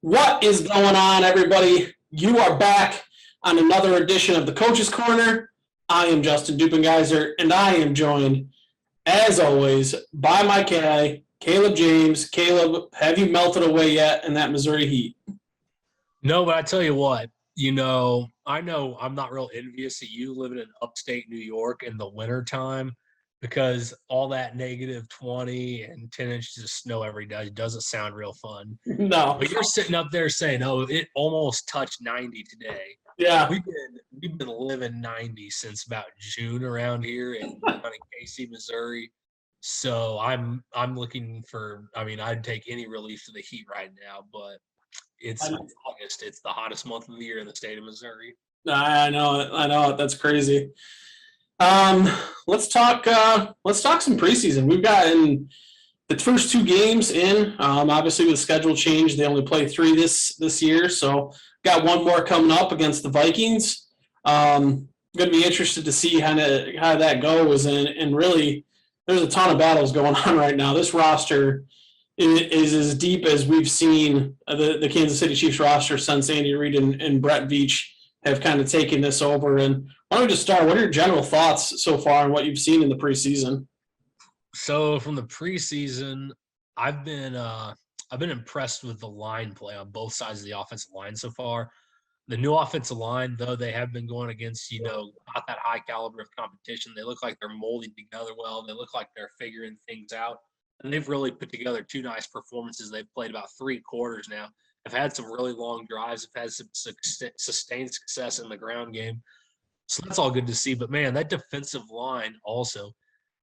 What is going on, everybody? You are back on another edition of the Coach's Corner. I am Justin Dueppengiesser, and I am joined, as always, by my guy, Caleb James. Caleb, have you melted away yet in that Missouri heat? No, but I tell you what, I know I'm not real envious of you living in upstate New York in the wintertime because all that negative 20 and 10 inches of snow every day doesn't sound real fun. No. But you're sitting up there saying, "Oh, it almost touched 90 today." Yeah. We've been living 90 since about June around here in Casey, Missouri. So I'm looking for. I mean, I'd take any relief to the heat right now, but it's August. It's the hottest month of the year in the state of Missouri. I know it. I know it. That's crazy. Um, let's talk. Let's talk some preseason. We've gotten the first two games in. Obviously, with schedule change, they only play three this year. So, got one more coming up against the Vikings. Going to be interested to see how that goes. And really, there's a ton of battles going on right now. This roster is as deep as we've seen the Kansas City Chiefs roster since Andy Reid and Brett Veach have kind of taken this over. And why don't we just start? What are your general thoughts so far on what you've seen in the preseason? So from the preseason, I've been impressed with the line play on both sides of the offensive line so far. The new offensive line, though they have been going against, not that high caliber of competition, they look like they're molding together well. They look like they're figuring things out. And they've really put together two nice performances. They've played about 3 quarters now. Have had some really long drives. Have had some sustained success in the ground game. So that's all good to see. But, man, that defensive line also,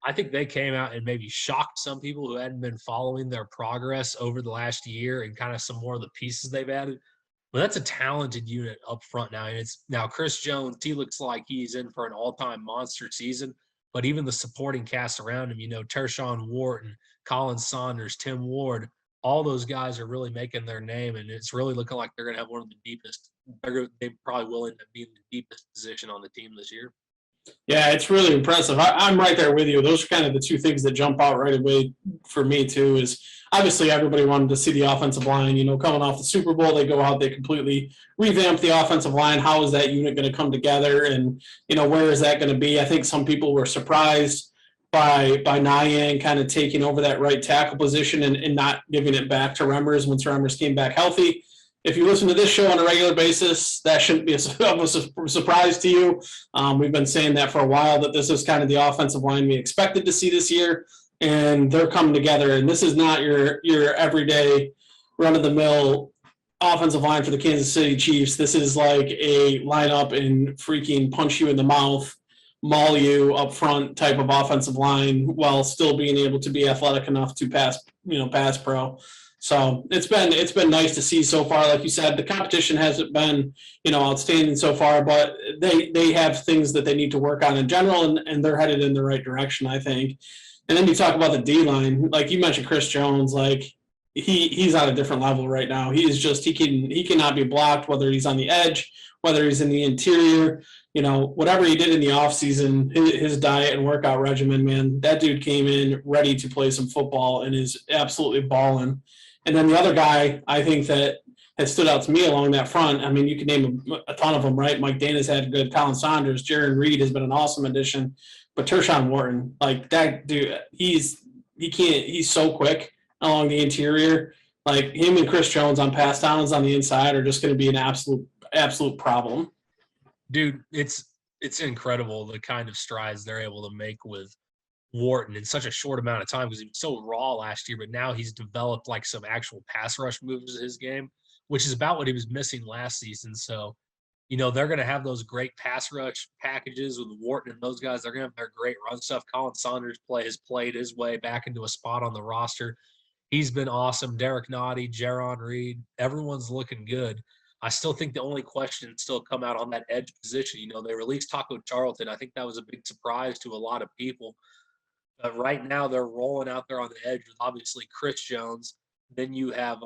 I think they came out and maybe shocked some people who hadn't been following their progress over the last year and kind of some more of the pieces they've added. But that's a talented unit up front now. And it's now Chris Jones, he looks like he's in for an all-time monster season. But even the supporting cast around him, Tershawn Wharton, Colin Saunders, Tim Ward, all those guys are really making their name. And it's really looking like they're going to have one of the deepest. They probably will end up being the deepest position on the team this year. Yeah, it's really impressive. I'm right there with you. Those are kind of the two things that jump out right away for me, too, is obviously everybody wanted to see the offensive line. Coming off the Super Bowl, they go out, they completely revamp the offensive line. How is that unit going to come together? And, where is that going to be? I think some people were surprised by Nyang kind of taking over that right tackle position and not giving it back to Remmers once Remmers came back healthy. If you listen to this show on a regular basis, that shouldn't be a surprise to you. We've been saying that for a while, that this is kind of the offensive line we expected to see this year, and they're coming together. And this is not your everyday run-of-the-mill offensive line for the Kansas City Chiefs. This is like a lineup and freaking punch you in the mouth, maul you up front type of offensive line while still being able to be athletic enough to pass pro. So it's been nice to see so far. Like you said, the competition hasn't been, outstanding so far, but they have things that they need to work on in general, and they're headed in the right direction, I think. And then you talk about the D-line, like you mentioned Chris Jones, like he's on a different level right now. He is just he cannot be blocked, whether he's on the edge, whether he's in the interior, whatever he did in the offseason, his diet and workout regimen, man, that dude came in ready to play some football and is absolutely balling. And then the other guy, I think, that has stood out to me along that front, I mean, you can name a ton of them, right? Mike Dana's had good. Colin Saunders, Jaron Reed has been an awesome addition. But Tershawn Wharton, like that dude, he's so quick along the interior. Like him and Chris Jones on pass downs on the inside are just going to be an absolute problem. Dude, it's incredible the kind of strides they're able to make with Wharton in such a short amount of time because he was so raw last year, but now he's developed like some actual pass rush moves in his game, which is about what he was missing last season. So, they're going to have those great pass rush packages with Wharton and those guys. They're going to have their great run stuff. Colin Saunders has played his way back into a spot on the roster. He's been awesome. Derek Nottie, Jaron Reed, everyone's looking good. I still think the only question still come out on that edge position. They released Taco Charlton. I think that was a big surprise to a lot of people. Right now, they're rolling out there on the edge with obviously Chris Jones. Then you have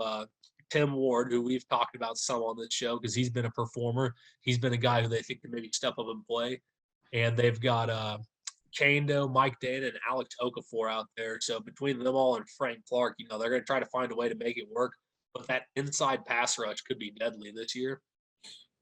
Tim Ward, who we've talked about some on this show because he's been a performer. He's been a guy who they think can maybe step up and play. And they've got Kando, Mike Dana, and Alex Okafor out there. So between them all and Frank Clark, they're going to try to find a way to make it work. but that inside pass rush could be deadly this year.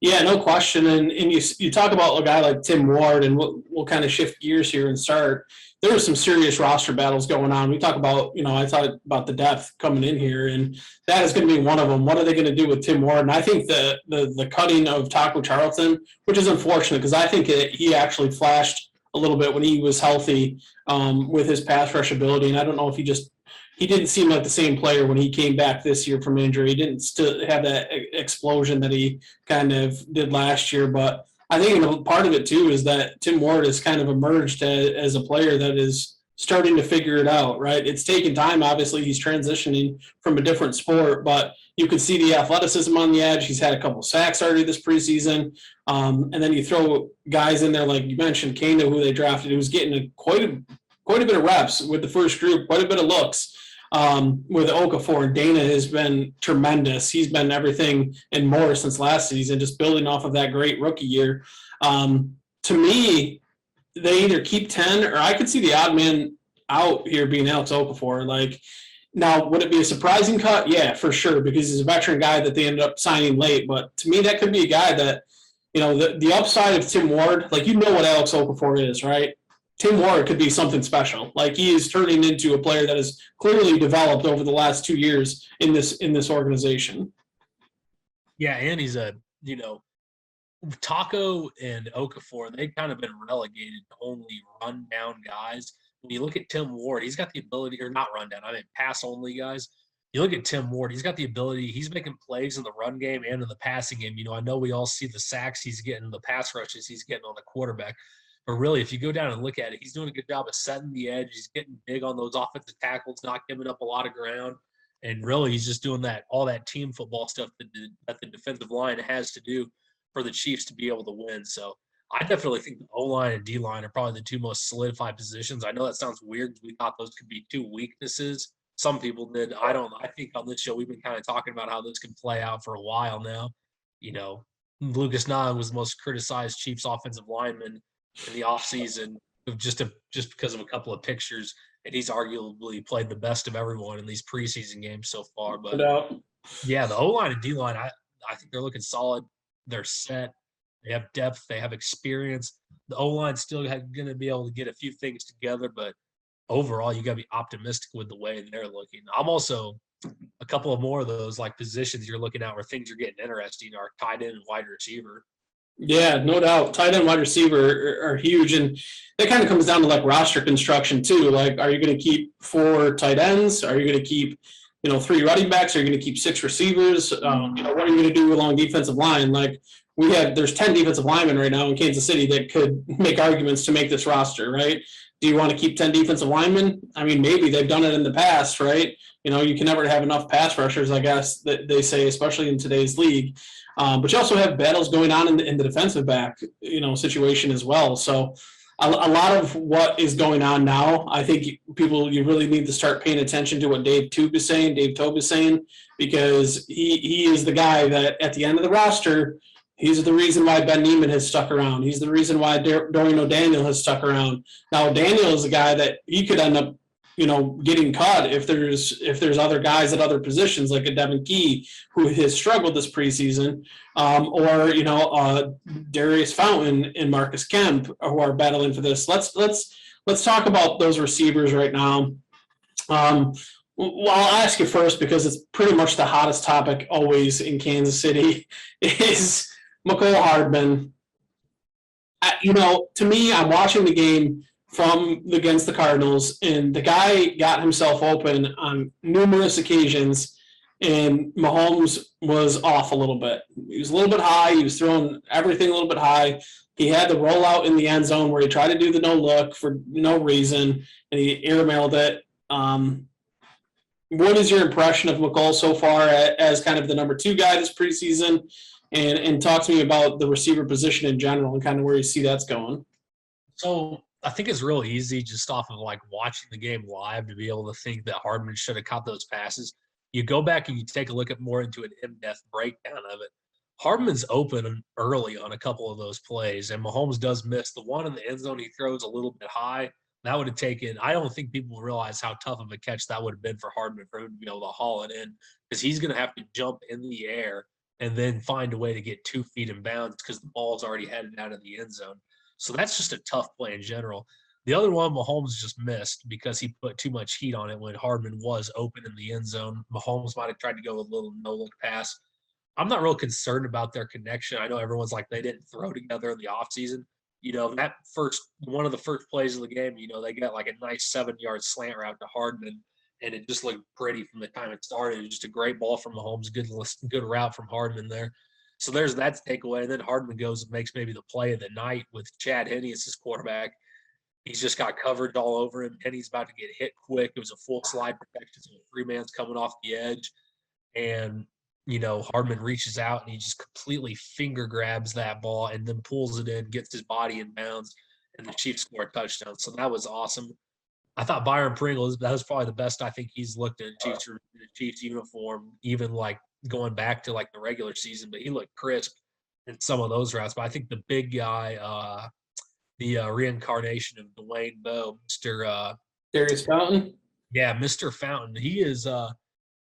Yeah, no question. And you talk about a guy like Tim Ward, and we'll kind of shift gears here and start. There were some serious roster battles going on. We talk about, I thought about the depth coming in here, and that is going to be one of them. What are they going to do with Tim Ward? And I think the cutting of Taco Charlton, which is unfortunate because I think he actually flashed a little bit when he was healthy with his pass rush ability. And I don't know if he didn't seem like the same player when he came back this year from injury. He didn't still have that explosion that he kind of did last year. But I think part of it, too, is that Tim Ward has kind of emerged as a player that is starting to figure it out, right? It's taken time. Obviously, he's transitioning from a different sport, but you can see the athleticism on the edge. He's had a couple sacks already this preseason. And then you throw guys in there, like you mentioned, Kano, who they drafted, who's getting quite a bit of reps with the first group, quite a bit of looks. With Okafor, and Dana has been tremendous. He's been everything and more since last season, just building off of that great rookie year. To me, they either keep 10 or I could see the odd man out here being Alex Okafor. Like, now, would it be a surprising cut? Yeah, for sure, because he's a veteran guy that they ended up signing late. But to me, that could be a guy that, the upside of Tim Ward, like, what Alex Okafor is, right? Tim Ward could be something special. Like, he is turning into a player that has clearly developed over the last 2 years in this organization. Yeah, and he's Taco and Okafor, they've kind of been relegated to only run down guys. When you look at Tim Ward, he's got the ability, or not run down, pass only guys. You look at Tim Ward, he's got the ability, he's making plays in the run game and in the passing game. I know we all see the sacks he's getting, the pass rushes he's getting on the quarterback. But really, if you go down and look at it, he's doing a good job of setting the edge. He's getting big on those offensive tackles, not giving up a lot of ground. And really, he's just doing all that team football stuff that the defensive line has to do for the Chiefs to be able to win. So I definitely think the O-line and D-line are probably the two most solidified positions. I know that sounds weird. We thought those could be two weaknesses. Some people did. I don't know. I think on this show, we've been kind of talking about how this could play out for a while now. Lucas Nine was the most criticized Chiefs offensive lineman in the offseason just because of a couple of pictures, and he's arguably played the best of everyone in these preseason games so far. But yeah, the O-line and D-line, I think they're looking solid. They're set. They have depth. They have experience. The O-line's still going to be able to get a few things together, but overall, you got to be optimistic with the way they're looking. I'm also a couple of more of those like positions you're looking at where things are getting interesting are tight end and wide receiver. Yeah, no doubt. Tight end, wide receiver are huge, and that kind of comes down to like roster construction too. Like, are you going to keep 4 tight ends? Are you going to keep, 3 running backs? Are you going to keep 6 receivers? What are you going to do along defensive line? Like, there's 10 defensive linemen right now in Kansas City that could make arguments to make this roster, right? Do you want to keep 10 defensive linemen? I mean, maybe they've done it in the past, right? You can never have enough pass rushers, I guess, that they say, especially in today's league. But you also have battles going on in the defensive back, situation as well. So a lot of what is going on now, I think you really need to start paying attention to what Dave Toub is saying, because he is the guy that at the end of the roster, he's the reason why Ben Neiman has stuck around. He's the reason why Dorian O'Daniel has stuck around. Now, Daniel is a guy that he could end up, getting cut if there's other guys at other positions like a Devin Key who has struggled this preseason, or Darius Fountain and Marcus Kemp who are battling for this. Let's talk about those receivers right now. Well, I'll ask you first because it's pretty much the hottest topic always in Kansas City is Mecole Hardman. To me, I'm watching the game against the Cardinals, and the guy got himself open on numerous occasions, and Mahomes was off a little bit. He was a little bit high. He was throwing everything a little bit high. He had the rollout in the end zone where he tried to do the no look for no reason, and he airmailed it. What is your impression of Mecole so far as kind of the number 2 guy this preseason? And talk to me about the receiver position in general and kind of where you see that's going. So I think it's real easy just off of like watching the game live to be able to think that Hardman should have caught those passes. You go back and you take a look at more into an in-depth breakdown of it. Hardman's open early on a couple of those plays, and Mahomes does miss. The one in the end zone he throws a little bit high. that would have taken – I don't think people realize how tough of a catch that would have been for Hardman for him to be able to haul it in, because he's going to have to jump in the air and then find a way to get 2 feet in bounds because the ball's already headed out of the end zone. So that's just a tough play in general. The other one, Mahomes just missed because he put too much heat on it when Hardman was open in the end zone. Mahomes might have tried to go a little no-look pass. I'm not real concerned about their connection. I know everyone's like they didn't throw together in the offseason. That one of the first plays of the game, they got like a nice 7-yard slant route to Hardman, and it just looked pretty from the time it started. It was just a great ball from Mahomes, good route from Hardman there. So there's that takeaway. And then Hardman goes and makes maybe the play of the night with Chad Henne as his quarterback. He's just got coverage all over him. Henne's about to get hit quick. It was a full slide protection, so 3-man's coming off the edge. And Hardman reaches out and he just completely finger grabs that ball and then pulls it in, gets his body in bounds, and the Chiefs score a touchdown. So that was awesome. I thought Byron Pringle, that was probably the best I think he's looked in a Chiefs uniform, even like going back to like the regular season, but he looked crisp in some of those routes. But I think the big guy, the reincarnation of Dwayne Bowe, Mr. Darius Fountain. Yeah, Mr. Fountain. He is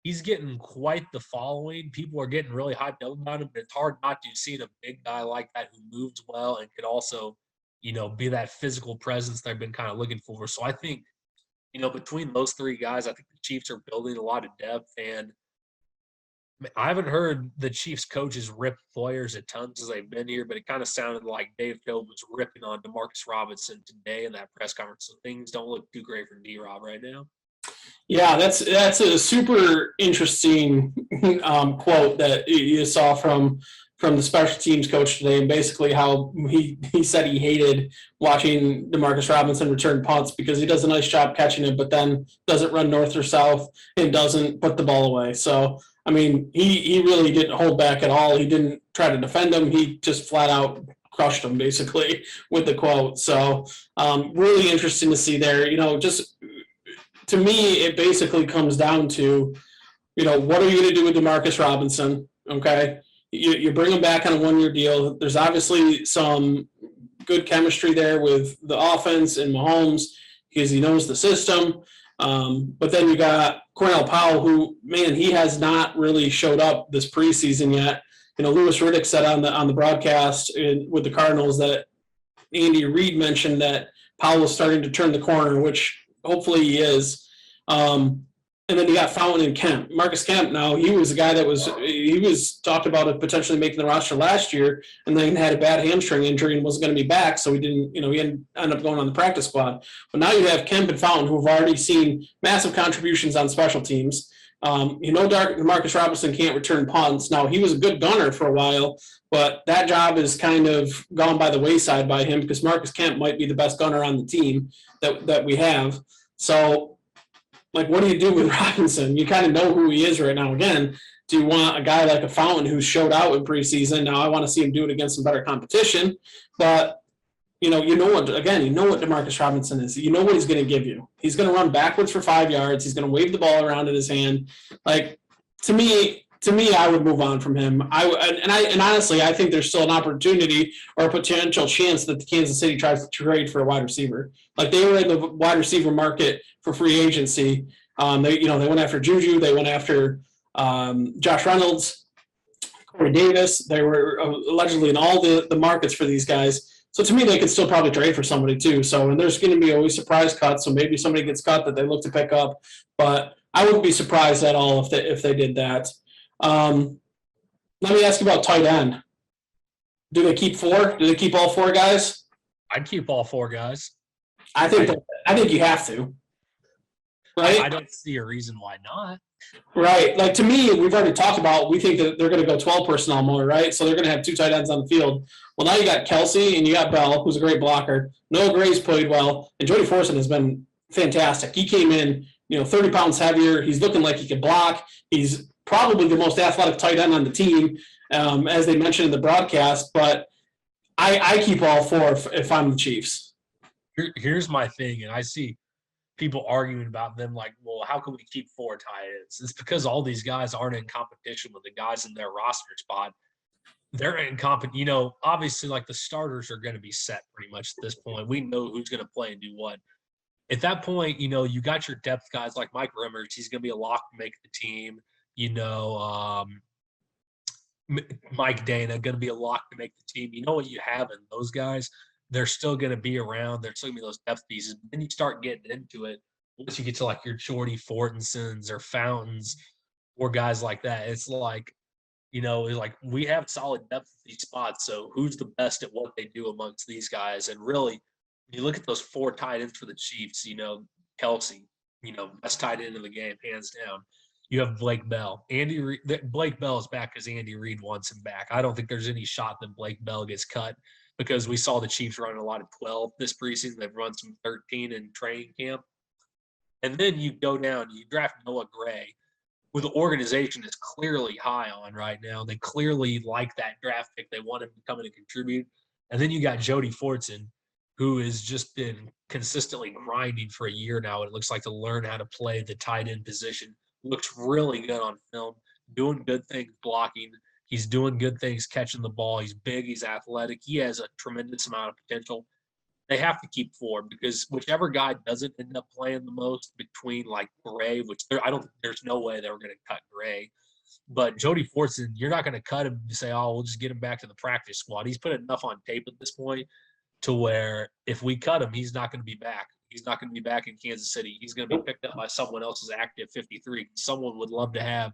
he's getting quite the following. People are getting really hyped up about him, but it's hard not to see a big guy like that who moves well and could also, be that physical presence they've been kind of looking for. So I think, between those 3 guys, I think the Chiefs are building a lot of depth. And I haven't heard the Chiefs coaches rip players at tons as they've been here, but it kind of sounded like Dave Tobe was ripping on Demarcus Robinson today in that press conference. So things don't look too great for D-Rob right now. Yeah, that's a super interesting quote that you saw from the special teams coach today, and basically how he said he hated watching Demarcus Robinson return punts because he does a nice job catching it, but then doesn't run north or south and doesn't put the ball away. So, I mean, he really didn't hold back at all. He didn't try to defend him. He just flat out crushed him basically with the quote. So really interesting to see there. Just to me, it basically comes down to, what are you going to do with Demarcus Robinson? Okay. You bring him back on a 1-year deal. There's obviously some good chemistry there with the offense and Mahomes because he knows the system. But then you got Cornell Powell, who, man, he has not really showed up this preseason yet. Louis Riddick said on the broadcast with the Cardinals that Andy Reid mentioned that Powell was starting to turn the corner, which hopefully he is. And then you got Fountain and Kemp. Marcus Kemp, now, he was a guy that was talked about it potentially making the roster last year and then had a bad hamstring injury and wasn't going to be back, so he didn't, he ended up going on the practice squad. But now you have Kemp and Fountain, who have already seen massive contributions on special teams. Marcus Robinson can't return punts. Now, he was a good gunner for a while, but that job is kind of gone by the wayside by him because Marcus Kemp might be the best gunner on the team that we have. So, what do you do with Robinson? You kind of know who he is right now. Again, do you want a guy like a Fountain who showed out in preseason? Now, I want to see him do it against some better competition. But, you know what Demarcus Robinson is. You know what he's going to give you. He's going to run backwards for 5 yards. He's going to wave the ball around in his hand. To me, I would move on from him. And honestly, I think there's still an opportunity or a potential chance that the Kansas City tries to trade for a wide receiver. They were in the wide receiver market for free agency. They went after Juju. They went after Josh Reynolds, Corey Davis. They were allegedly in all the markets for these guys. So to me, they could still probably trade for somebody too. So, and there's going to be always surprise cuts. So maybe somebody gets cut that they look to pick up. But I wouldn't be surprised at all if they did that. Let me ask you about tight end. Do they keep 4? Do they keep all 4 guys? I'd keep all 4 guys. I think you have to. Right? I don't see a reason why not. Right. To me, we've already talked about, we think that they're going to go 12 personnel more, right? So they're going to have 2 tight ends on the field. Well, now you got Kelsey and you got Bell, who's a great blocker. Noah Gray's played well, and Jody Forson has been fantastic. He came in, 30 pounds heavier. He's looking like he can block. He's probably the most athletic tight end on the team, as they mentioned in the broadcast. But I keep all 4 if I'm the Chiefs. Here's my thing, and I see people arguing about them well, how can we keep 4 tight ends? It's because all these guys aren't in competition with the guys in their roster spot. They're in competition. Obviously, the starters are going to be set pretty much at this point. We know who's going to play and do what. at that point, you got your depth guys like Mike Rimmers. He's going to be a lock to make the team. You know, Mike Dana going to be a lock to make the team. You know what you have in those guys. They're still going to be around. They're still going to be those depth pieces. Then you start getting into it. Once you get to like your Jordy Fortensons or Fountains or guys like that, it's like, like we have solid depth at these spots. So who's the best at what they do amongst these guys? And really, when you look at those 4 tight ends for the Chiefs, Kelsey, best tight end in the game, hands down. You have Blake Bell. Blake Bell is back because Andy Reid wants him back. I don't think there's any shot that Blake Bell gets cut because we saw the Chiefs running a lot of 12 this preseason. They've run some 13 in training camp. And then you go down, you draft Noah Gray, who the organization is clearly high on right now. They clearly like that draft pick. They want him to come in and contribute. And then you got Jody Fortson, who has just been consistently grinding for a year now. It looks like to learn how to play the tight end position. Looks really good on film, doing good things blocking. He's doing good things catching the ball. He's big. He's athletic. He has a tremendous amount of potential. They have to keep 4 because whichever guy doesn't end up playing the most between like Gray, which there's no way they were going to cut Gray. But Jody Fortson, you're not going to cut him to say, oh, we'll just get him back to the practice squad. He's put enough on tape at this point to where if we cut him, he's not going to be back. He's not going to be back in Kansas City. He's going to be picked up by someone else's active 53. Someone would love to have,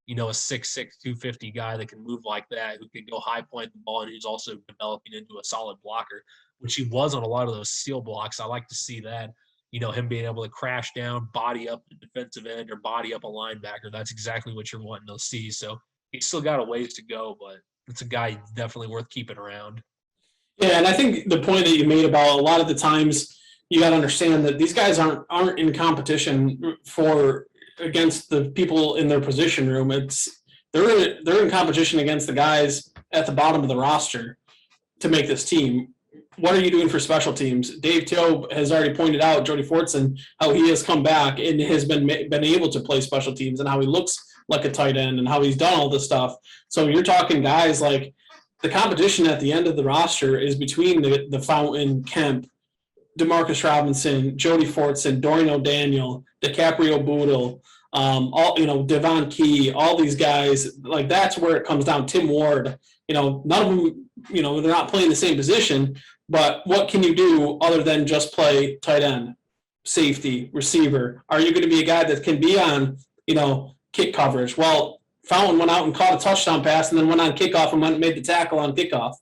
a 6'6", 250 guy that can move like that, who can go high point the ball, and who's also developing into a solid blocker, which he was on a lot of those seal blocks. I like to see that, him being able to crash down, body up the defensive end or body up a linebacker. That's exactly what you're wanting to see. So he's still got a ways to go, but it's a guy definitely worth keeping around. Yeah, and I think the point that you made about a lot of the times you got to understand that these guys aren't in competition against the people in their position room. They're in competition against the guys at the bottom of the roster to make this team. What are you doing for special teams? Dave Tobe has already pointed out Jody Fortson, how he has come back and has been able to play special teams and how he looks like a tight end and how he's done all this stuff. So you're talking guys like the competition at the end of the roster is between the Fountain, Kemp, Demarcus Robinson, Jody Fortson, Dorian O'Daniel, DiCaprio Boodle, Devon Key, all these guys. Like that's where it comes down. Tim Ward, none of them, they're not playing the same position. But what can you do other than just play tight end, safety, receiver? Are you going to be a guy that can be on, kick coverage? Well, Fountain went out and caught a touchdown pass and then went on kickoff and made the tackle on kickoff.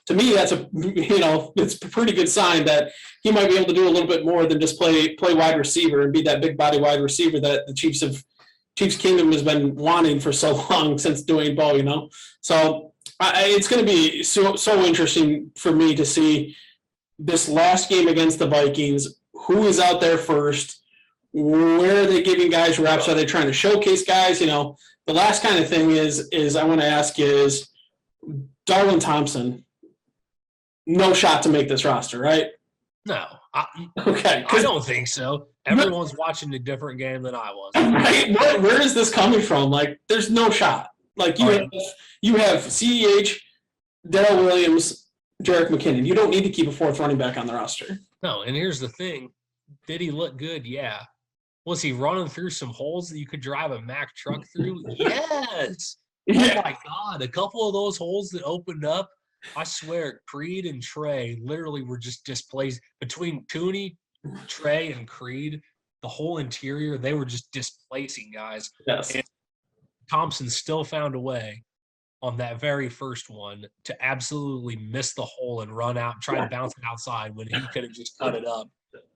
To me, that's it's a pretty good sign that he might be able to do a little bit more than just play wide receiver and be that big body wide receiver that the Chiefs Kingdom has been wanting for so long since Dwayne Bowe, So it's going to be so interesting for me to see this last game against the Vikings. Who is out there first? Where are they giving guys reps? Are they trying to showcase guys? The last kind of thing is I want to ask you is Darwin Thompson. No shot to make this roster, right? No. Okay. I don't think so. Everyone's watching a different game than I was. Right? Where is this coming from? Like, there's no shot. Like, you have CEH, Darrell Williams, Jerick McKinnon. You don't need to keep a 4th running back on the roster. No, and here's the thing. Did he look good? Yeah. Was he running through some holes that you could drive a Mack truck through? Yes. Yeah. Oh, my God. A couple of those holes that opened up, I swear, Creed and Trey literally were just displaced. Between Cooney, Trey, and Creed, the whole interior, they were just displacing guys. Yes. And Thompson still found a way on that very first one to absolutely miss the hole and run out and try to bounce it outside when he could have just cut it up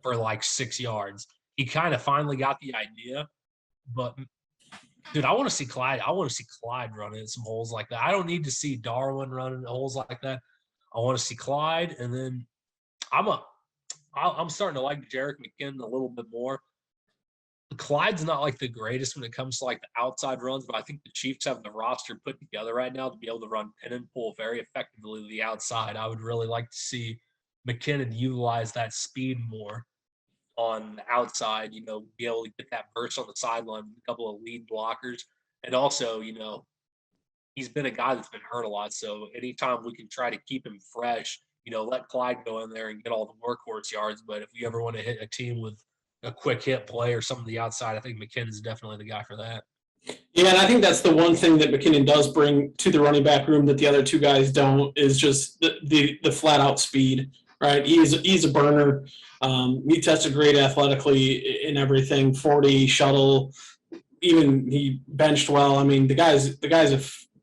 for like 6 yards. He kind of finally got the idea, but dude, I want to see Clyde. I want to see Clyde running some holes like that. I don't need to see Darwin running holes like that. I want to see Clyde, and then I'm starting to like Jerick McKinnon a little bit more. Clyde's not like the greatest when it comes to like the outside runs, but I think the Chiefs have the roster put together right now to be able to run pin and pull very effectively to the outside. I would really like to see McKinnon utilize that speed more on the outside, be able to get that burst on the sideline with a couple of lead blockers. And also, he's been a guy that's been hurt a lot. So anytime we can try to keep him fresh, let Clyde go in there and get all the workhorse yards. But if you ever want to hit a team with a quick hit play or some of the outside, I think McKinnon's definitely the guy for that. Yeah, and I think that's the one thing that McKinnon does bring to the running back room that the other two guys don't is just the flat out speed. Right, he's a burner. He tested great athletically in everything. 40 shuttle, even he benched well. I mean, the guy's a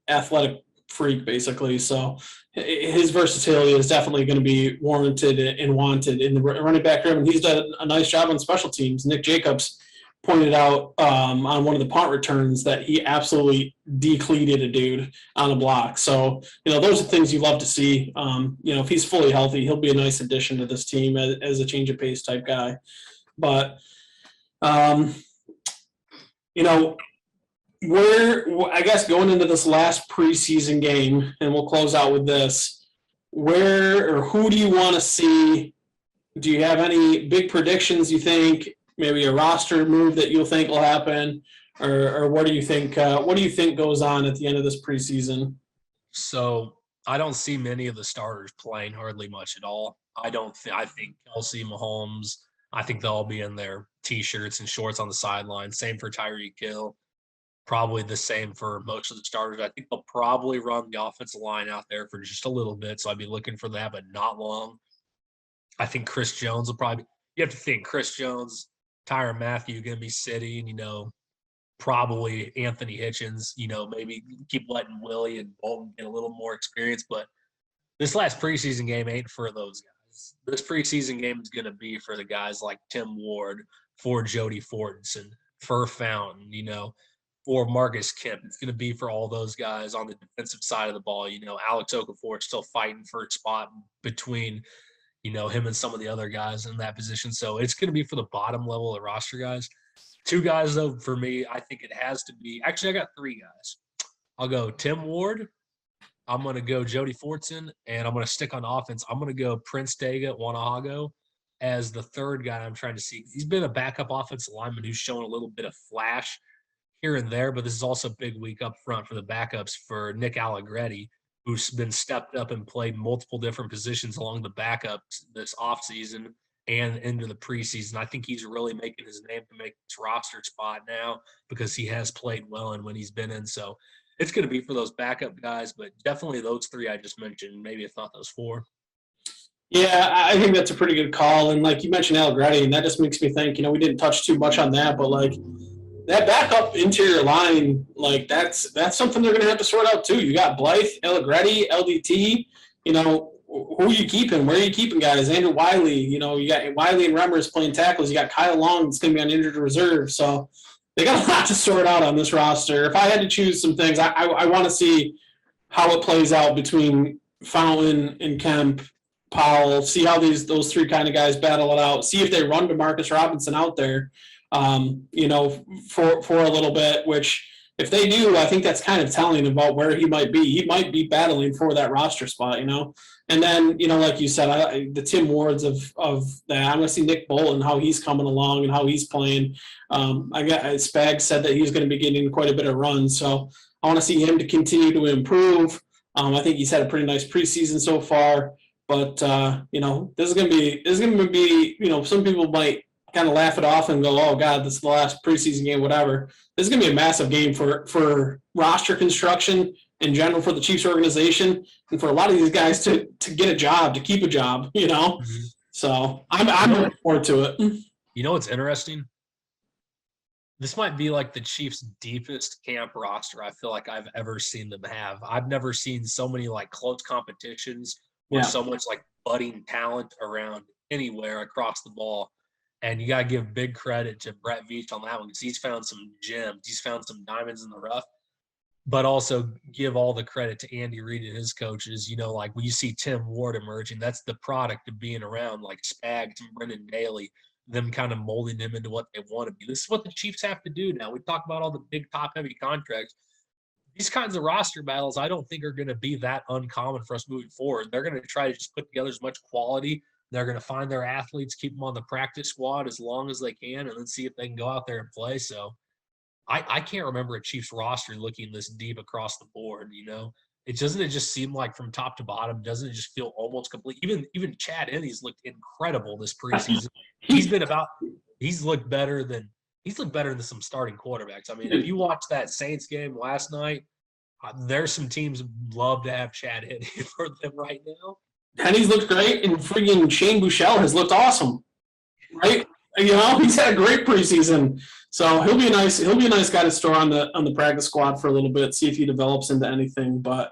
athletic freak basically. So his versatility is definitely going to be warranted and wanted in the running back room. And he's done a nice job on special teams. Nick Jacobs pointed out on one of the punt returns that he absolutely decleated a dude on a block. So, those are things you love to see. If he's fully healthy, he'll be a nice addition to this team as a change of pace type guy. But, I guess going into this last preseason game, and we'll close out with this, where or who do you want to see? Do you have any big predictions you think? Maybe a roster move that you'll think will happen, or what do you think? What do you think goes on at the end of this preseason? So I don't see many of the starters playing hardly much at all. I think Kelsey, Mahomes, I think they'll all be in their t-shirts and shorts on the sideline. Same for Tyreek Hill. Probably the same for most of the starters. I think they'll probably run the offensive line out there for just a little bit. So I'd be looking for that, but not long. I think Chris Jones will probably – you have to think Chris Jones, Tyrann Mathieu going to be sitting, probably Anthony Hitchens, maybe keep letting Willie and Bolton get a little more experience. But this last preseason game ain't for those guys. This preseason game is going to be for the guys like Tim Ward, for Jody Fortson, for Fountain, for Marcus Kemp. It's going to be for all those guys on the defensive side of the ball. Alex Okafor is still fighting for a spot between – him and some of the other guys in that position. So it's going to be for the bottom level of roster guys. Two guys, though, for me, I think it has to be – actually, I got three guys. I'll go Tim Ward. I'm going to go Jody Fortson, and I'm going to stick on offense. I'm going to go Prince Tega Wanahago as the third guy I'm trying to see. He's been a backup offensive lineman who's shown a little bit of flash here and there, but this is also a big week up front for the backups for Nick Allegretti, who's been stepped up and played multiple different positions along the backups this offseason and into the preseason. I think he's really making his name to make this roster spot now because he has played well and when he's been in. So it's going to be for those backup guys, but definitely those three I just mentioned, maybe if not those four. Yeah, I think that's a pretty good call. And like you mentioned Allegretti, and that just makes me think, we didn't touch too much on that, but like that backup interior line, like that's something they're going to have to sort out too. You got Blythe, Allegretti, LDT. Who are you keeping? Where are you keeping guys? Andrew Wiley. You got Wiley and Remmers playing tackles. You got Kyle Long that's going to be on injured reserve. So they got a lot to sort out on this roster. If I had to choose some things, I want to see how it plays out between Fountain and Kemp, Powell. See how those three kind of guys battle it out. See if they run Demarcus Robinson out there. For a little bit, which if they do, I think that's kind of telling about where he might be. He might be battling for that roster spot, And then, like you said, the Tim Wards of that. I'm going to see Nick Bolton, how he's coming along and how he's playing. Spags said that he's going to be getting quite a bit of runs, so I want to see him to continue to improve. I think he's had a pretty nice preseason so far, but this is going to be some people might kind of laugh it off and go, oh, God, this is the last preseason game, whatever. This is going to be a massive game for roster construction in general for the Chiefs organization and for a lot of these guys to get a job, to keep a job, Mm-hmm. So I'm looking forward to it. What's interesting? This might be like the Chiefs' deepest camp roster I feel like I've ever seen them have. I've never seen so many like close competitions or so much like budding talent around anywhere across the ball. And you got to give big credit to Brett Veach on that one because he's found some gems. He's found some diamonds in the rough. But also give all the credit to Andy Reid and his coaches. Like when you see Tim Ward emerging, that's the product of being around like Spags and Brendan Daly, them kind of molding him into what they want to be. This is what the Chiefs have to do now. We talk about all the big top-heavy contracts. These kinds of roster battles I don't think are going to be that uncommon for us moving forward. They're going to try to just put together as much quality. They're going to find their athletes, keep them on the practice squad as long as they can, and then see if they can go out there and play. So I can't remember a Chiefs roster looking this deep across the board, it just seem like from top to bottom, doesn't it just feel almost complete? Even Chad Henne's looked incredible this preseason. He's looked better than some starting quarterbacks. I mean, if you watch that Saints game last night, there's some teams love to have Chad Henne for them right now. Henny's looked great, and freaking Shane Buechele has looked awesome, right? He's had a great preseason, so he'll be a nice guy to store on the practice squad for a little bit, see if he develops into anything. But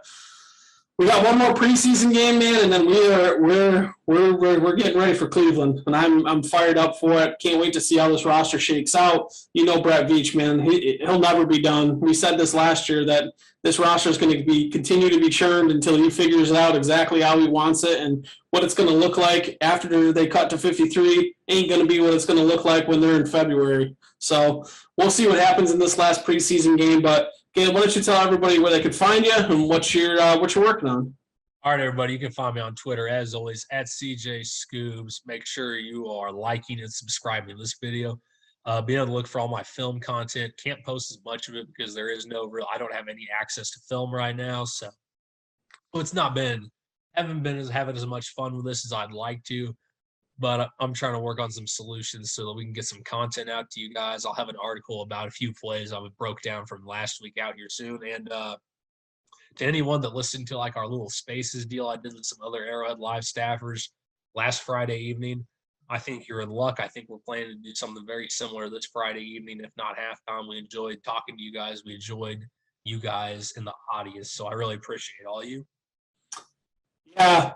we got one more preseason game, man, and then we're getting ready for Cleveland, and I'm fired up for it. Can't wait to see how this roster shakes out. Brett Veach, man, he'll never be done. We said this last year that this roster is going to continue to be churned until he figures out exactly how he wants it, and what it's going to look like after they cut to 53 ain't going to be what it's going to look like when they're in February. So we'll see what happens in this last preseason game. But Caleb, why don't you tell everybody where they could find you and what you're working on? All right, everybody, you can find me on Twitter, as always, at CJ Scoobs. Make sure you are liking and subscribing to this video. Be able to look for all my film content. Can't post as much of it because there is I don't have any access to film right now. So it's haven't been having as much fun with this as I'd like to. But I'm trying to work on some solutions so that we can get some content out to you guys. I'll have an article about a few plays I broke down from last week out here soon. And to anyone that listened to like our little Spaces deal I did with some other Arrowhead Live staffers last Friday evening, I think you're in luck. I think we're planning to do something very similar this Friday evening, if not halftime. We enjoyed talking to you guys. We enjoyed you guys in the audience. So I really appreciate all of you. Yeah,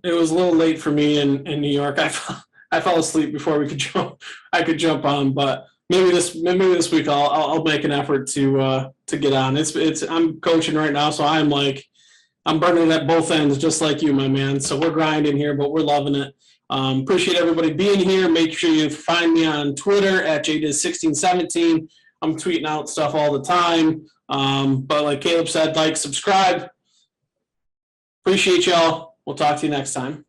it was a little late for me in New York. I fell asleep before I could jump on, but maybe this week I'll make an effort to get on. I'm coaching right now, so I'm burning at both ends just like you, my man. So we're grinding here, but we're loving it. Appreciate everybody being here. Make sure you find me on Twitter at JDiz1617. I'm tweeting out stuff all the time. But like Caleb said, subscribe. Appreciate y'all. We'll talk to you next time.